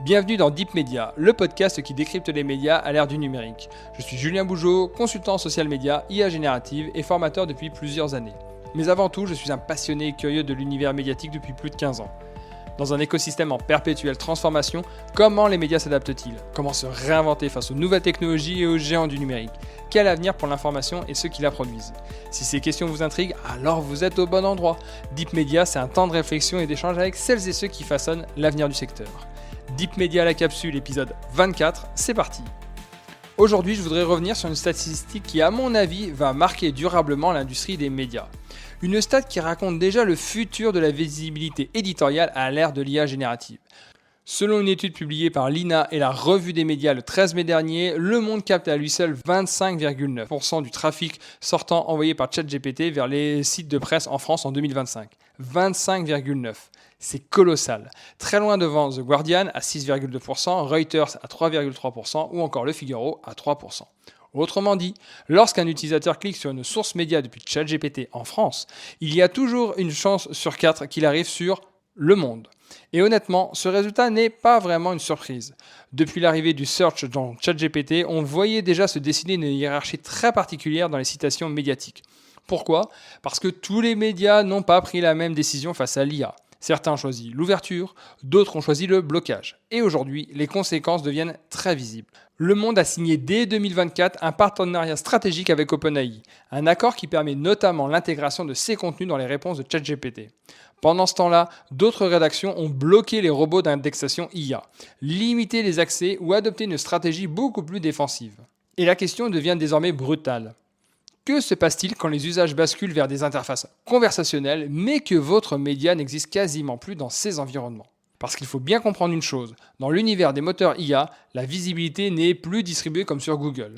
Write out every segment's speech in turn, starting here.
Bienvenue dans Deep Media, le podcast qui décrypte les médias à l'ère du numérique. Je suis Julien Bougeot, consultant en social media, IA générative et formateur depuis plusieurs années. Mais avant tout, je suis un passionné et curieux de l'univers médiatique depuis plus de 15 ans. Dans un écosystème en perpétuelle transformation, comment les médias s'adaptent-ils? Comment se réinventer face aux nouvelles technologies et aux géants du numérique? Quel avenir pour l'information et ceux qui la produisent? Si ces questions vous intriguent, alors vous êtes au bon endroit. Deep Media, c'est un temps de réflexion et d'échange avec celles et ceux qui façonnent l'avenir du secteur. Deep Media la capsule, épisode 24, c'est parti. Aujourd'hui, je voudrais revenir sur une statistique qui, à mon avis, va marquer durablement l'industrie des médias. Une stat qui raconte déjà le futur de la visibilité éditoriale à l'ère de l'IA générative. Selon une étude publiée par l'INA et la Revue des médias le 13 mai dernier, le monde capte à lui seul 25,9% du trafic sortant envoyé par ChatGPT vers les sites de presse en France en 2025. 25,9%. C'est colossal. Très loin devant The Guardian à 6,2%, Reuters à 3,3% ou encore Le Figaro à 3%. Autrement dit, lorsqu'un utilisateur clique sur une source média depuis ChatGPT en France, il y a toujours une chance sur 4 qu'il arrive sur Le Monde. Et honnêtement, ce résultat n'est pas vraiment une surprise. Depuis l'arrivée du search dans ChatGPT, on voyait déjà se dessiner une hiérarchie très particulière dans les citations médiatiques. Pourquoi ? Parce que tous les médias n'ont pas pris la même décision face à l'IA. Certains ont choisi l'ouverture, d'autres ont choisi le blocage. Et aujourd'hui, les conséquences deviennent très visibles. Le Monde a signé dès 2024 un partenariat stratégique avec OpenAI, un accord qui permet notamment l'intégration de ces contenus dans les réponses de ChatGPT. Pendant ce temps-là, d'autres rédactions ont bloqué les robots d'indexation IA, limité les accès ou adopté une stratégie beaucoup plus défensive. Et la question devient désormais brutale. Que se passe-t-il quand les usages basculent vers des interfaces conversationnelles, mais que votre média n'existe quasiment plus dans ces environnements? Parce qu'il faut bien comprendre une chose, dans l'univers des moteurs IA, la visibilité n'est plus distribuée comme sur Google.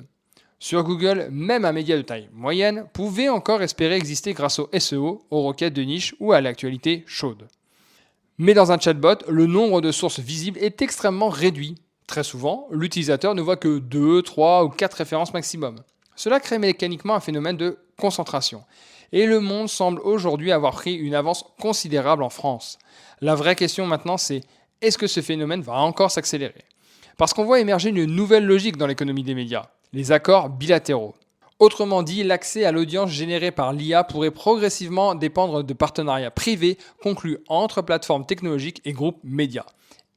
Sur Google, même un média de taille moyenne pouvait encore espérer exister grâce au SEO, aux requêtes de niche ou à l'actualité chaude. Mais dans un chatbot, le nombre de sources visibles est extrêmement réduit. Très souvent, l'utilisateur ne voit que 2, 3 ou 4 références maximum. Cela crée mécaniquement un phénomène de concentration. Et le monde semble aujourd'hui avoir pris une avance considérable en France. La vraie question maintenant, c'est est-ce que ce phénomène va encore s'accélérer? Parce qu'on voit émerger une nouvelle logique dans l'économie des médias, les accords bilatéraux. Autrement dit, l'accès à l'audience générée par l'IA pourrait progressivement dépendre de partenariats privés conclus entre plateformes technologiques et groupes médias.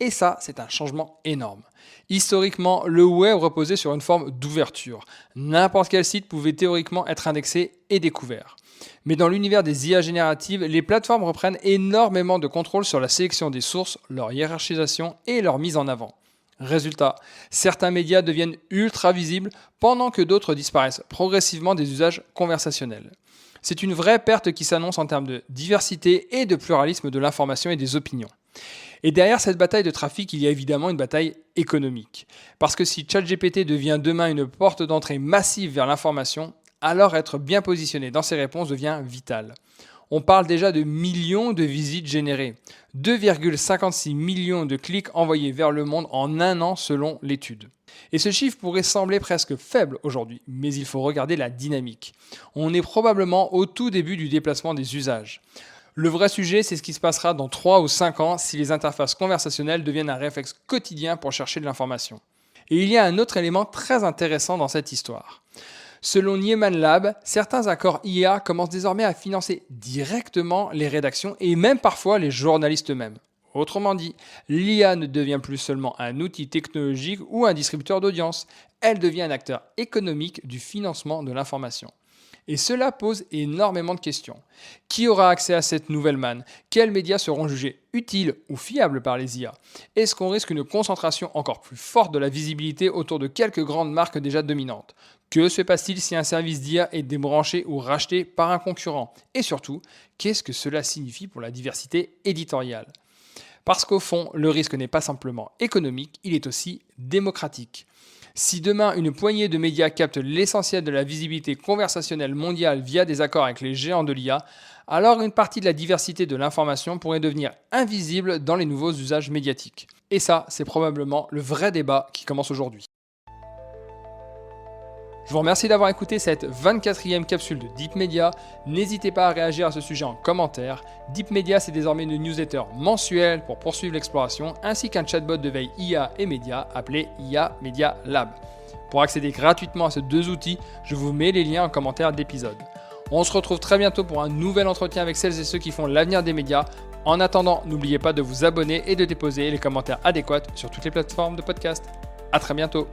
Et ça, c'est un changement énorme. Historiquement, le web reposait sur une forme d'ouverture. N'importe quel site pouvait théoriquement être indexé et découvert. Mais dans l'univers des IA génératives, les plateformes reprennent énormément de contrôle sur la sélection des sources, leur hiérarchisation et leur mise en avant. Résultat, certains médias deviennent ultra visibles pendant que d'autres disparaissent progressivement des usages conversationnels. C'est une vraie perte qui s'annonce en termes de diversité et de pluralisme de l'information et des opinions. Et derrière cette bataille de trafic, il y a évidemment une bataille économique. Parce que si ChatGPT devient demain une porte d'entrée massive vers l'information, alors être bien positionné dans ses réponses devient vital. On parle déjà de millions de visites générées, 2,56 millions de clics envoyés vers le monde en un an selon l'étude. Et ce chiffre pourrait sembler presque faible aujourd'hui, mais il faut regarder la dynamique. On est probablement au tout début du déplacement des usages. Le vrai sujet, c'est ce qui se passera dans 3 ou 5 ans si les interfaces conversationnelles deviennent un réflexe quotidien pour chercher de l'information. Et il y a un autre élément très intéressant dans cette histoire. Selon Nieman Lab, certains accords IA commencent désormais à financer directement les rédactions et même parfois les journalistes eux-mêmes. Autrement dit, l'IA ne devient plus seulement un outil technologique ou un distributeur d'audience, elle devient un acteur économique du financement de l'information. Et cela pose énormément de questions. Qui aura accès à cette nouvelle manne? Quels médias seront jugés utiles ou fiables par les IA? Est-ce qu'on risque une concentration encore plus forte de la visibilité autour de quelques grandes marques déjà dominantes? Que se passe-t-il si un service d'IA est débranché ou racheté par un concurrent? Et surtout, qu'est-ce que cela signifie pour la diversité éditoriale? Parce qu'au fond, le risque n'est pas simplement économique, il est aussi démocratique. Si demain une poignée de médias capte l'essentiel de la visibilité conversationnelle mondiale via des accords avec les géants de l'IA, alors une partie de la diversité de l'information pourrait devenir invisible dans les nouveaux usages médiatiques. Et ça, c'est probablement le vrai débat qui commence aujourd'hui. Je vous remercie d'avoir écouté cette 24e capsule de Deep Media. N'hésitez pas à réagir à ce sujet en commentaire. Deep Media, c'est désormais une newsletter mensuelle pour poursuivre l'exploration, ainsi qu'un chatbot de veille IA et médias appelé IA Media Lab. Pour accéder gratuitement à ces deux outils, je vous mets les liens en commentaire d'épisode. On se retrouve très bientôt pour un nouvel entretien avec celles et ceux qui font l'avenir des médias. En attendant, n'oubliez pas de vous abonner et de déposer les commentaires adéquats sur toutes les plateformes de podcast. À très bientôt.